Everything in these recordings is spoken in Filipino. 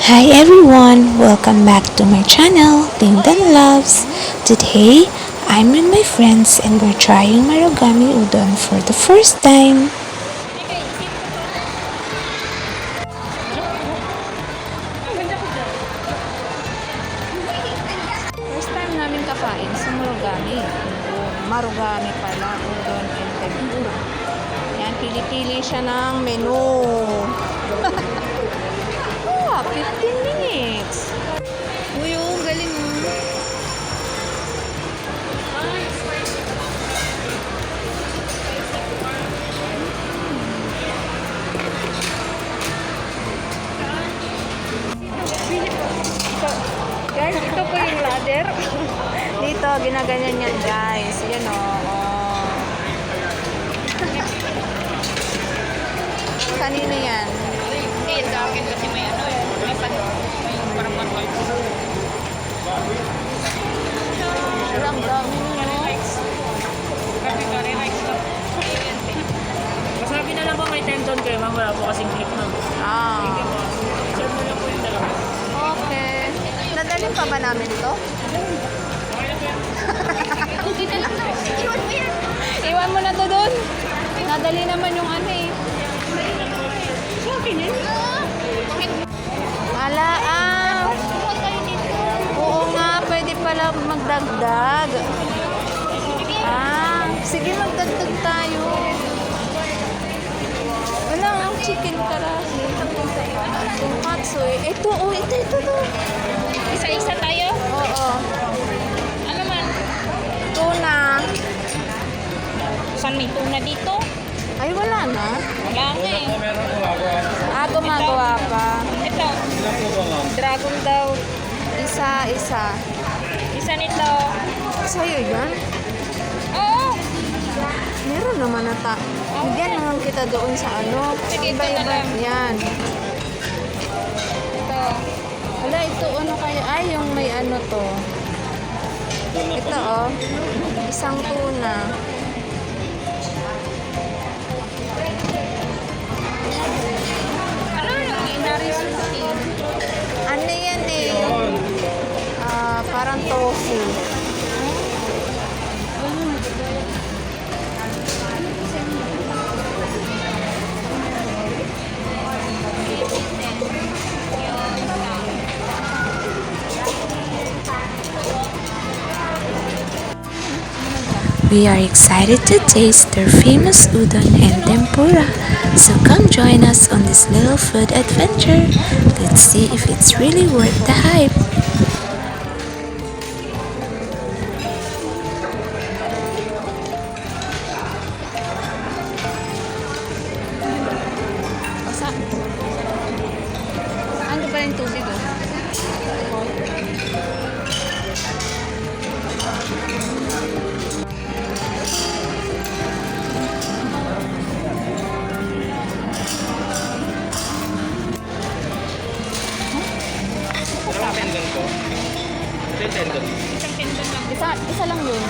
Hi everyone, welcome back to my channel, Tingdan Loves. Today, I'm with my friends and we're trying Marugami Udon for the first time. First time namin kakain sa Marugami. Marugami pala, udon and tempura. Yan, pili-pili siya ng menu. 15 minutes. Uy, oh, galing mo. Guys, ito po yung ladder. Dito, ginaganyan yan, guys. Yan, oh. Kanino yan? Hindi, sa akin kasi may ano eh. May parang manual. Ang dami nyo, no? Kari-kari rice lang. Masabi na lang po may tension kayo, ma'am. Wala po kasing clip na. Ah. Serve mo lang po yung dalawa. Okay. Nadalhin pa ba namin to? Okay na lang daw. Iwan mo yan. Iwan mo na to dun. Nadali naman yung ano eh. Okay na. Oo nga, pwede pala magdagdag. Sige magdagdag tayo. Wala nga, chicken karasi. Katsoy. Ito. Isa-isa tayo. Oo. Ano man? Tuna. Saan may tuna dito? Ay, wala na. Wala nga eh. Gumagawa pa. Ito. Dragon daw. Isa. Isa nito. Sa'yo yan? Oo. Meron naman na Bigyan naman kita doon sa ano. Sige, ito na Iba-iba. lang. Yan. Ito. Wala, ito ano kaya? Ay, yung may ano to. Ito oh. Isang tuna. Ano yung inarisuti? Ano yan eh? Parang tofu. We are excited to taste their famous udon and tempura. So come join us on this little food adventure. Let's see if it's really worth the hype. Basta. Ano ba yung tubig oh? Isang tendon lang. Isa lang yun.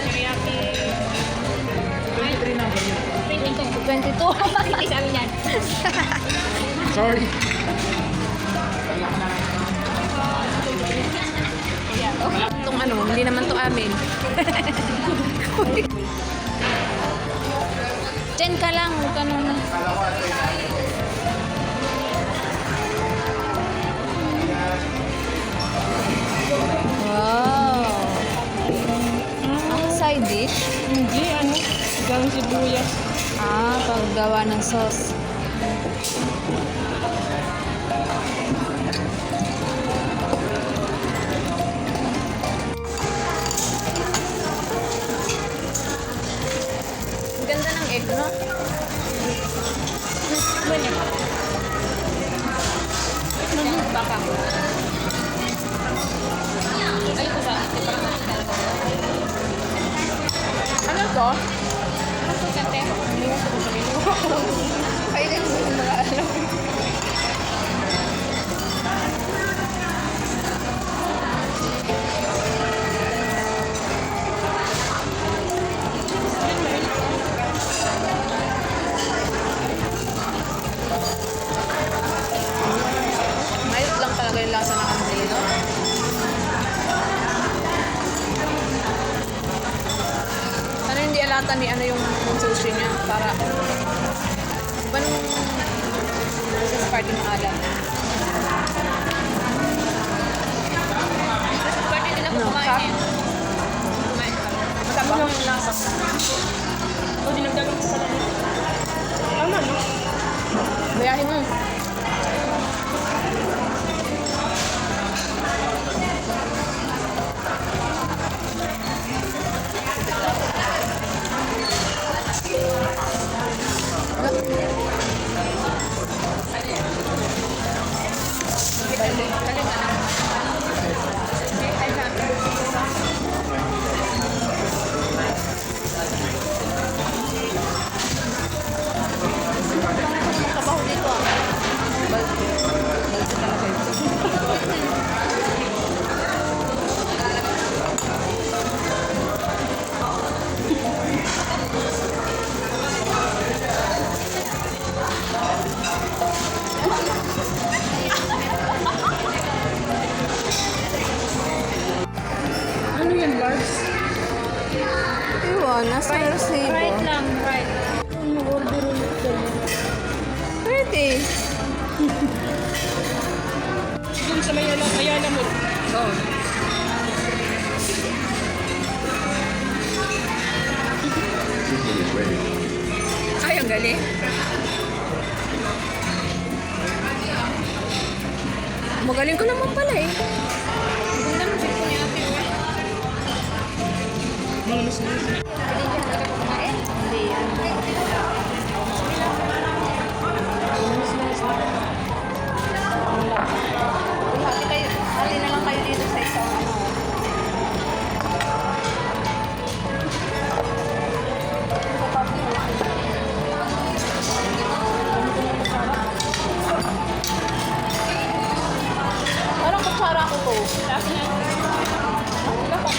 Teriyaki. Ay, 22. 22. Isa amin yan. Sorry. Itong ano, hindi naman to amin. Diyan ka lang, huwag ka na. Wow! Ang side dish? Hindi, ano? Gawin sibuyas. Paggawa ng sauce. Ang ganda ng egg, no? Baka. Ay, ito sa atin. Ano to? Ano to, kante? Hindi ko sabihin. Kaya din mo mga alam. ata ni ano yung sushi niya para ba nung Christmas party ng Alan. Kasi pwede din ako No, kumain cup. eh. Kumain ka. Masama Ano yung lasa? O, dinagdagan ko sa lalim. Ano, no? Bayahin mo. Kabaho dito ah. Ano yan, Barbs? Iwan, nasa resibo. Right lang, right. Mag-order ulit kayo. Pwede. Doon sa Mayala mo. Oh. Ay, ang galing. Magaling ko naman pala eh. Ganda mo siya ni ate. Pwede dyan talaga kumain? Hindi yan. Hati na lang kayo dito sa isang ano. Parang kutsara ko to. Wala pa.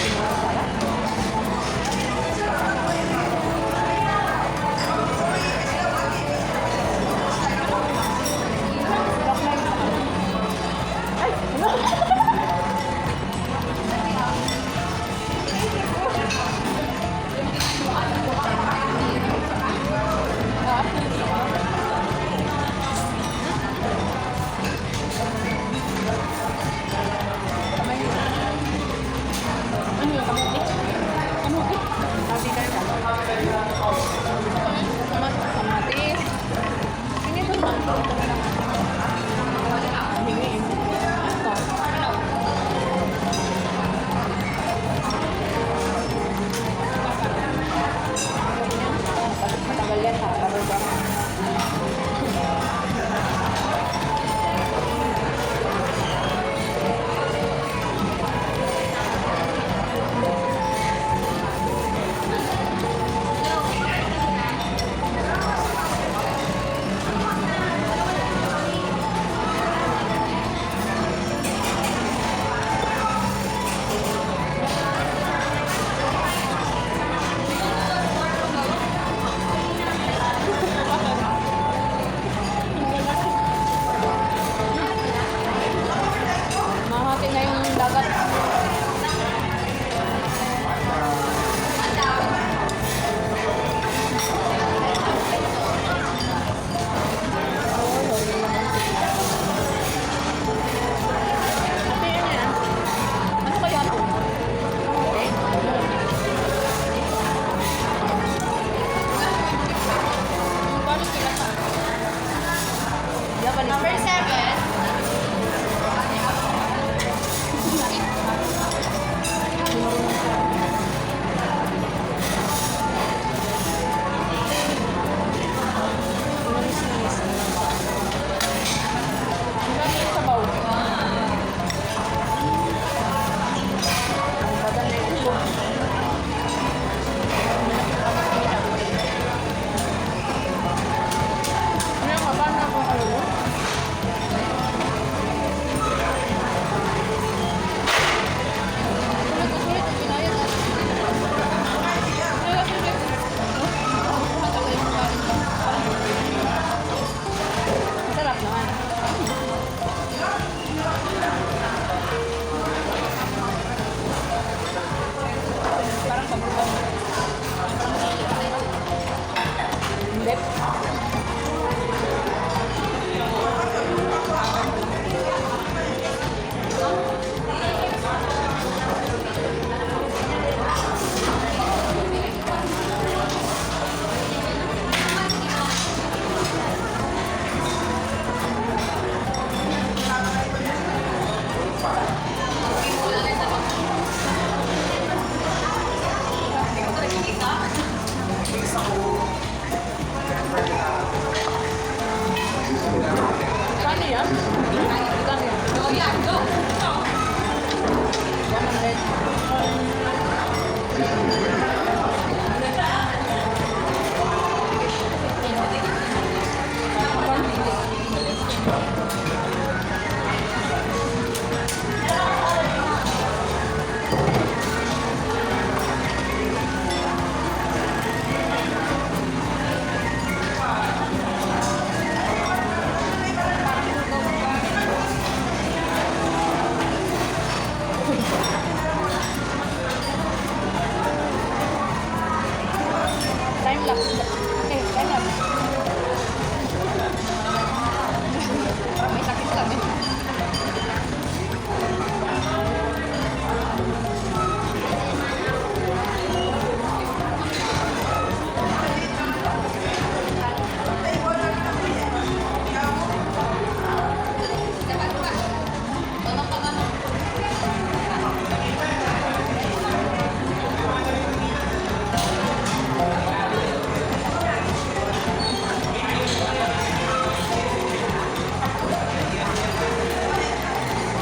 Time lapse. Okay, time lapse. May sakit lang eh.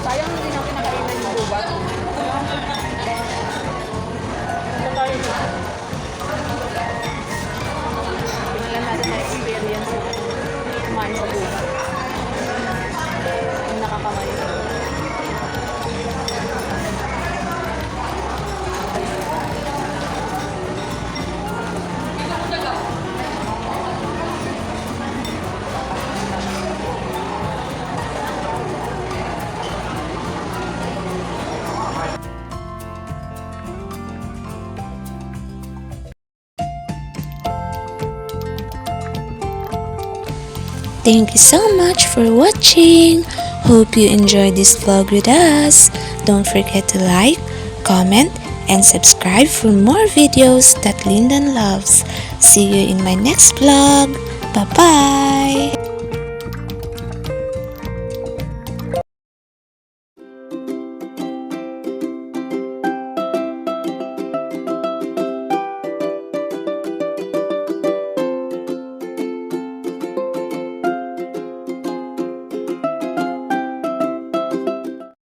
Sayang hindi natin nakainan yung gubat. Ano tayo dito? Pinalan natin na experience yung kumain sa gubat. Yung nakakamay. Thank you so much for watching. Hope you enjoyed this vlog with us. Don't forget to like, comment, and subscribe for more videos that Lyndon loves. See you in my next vlog. Bye-bye!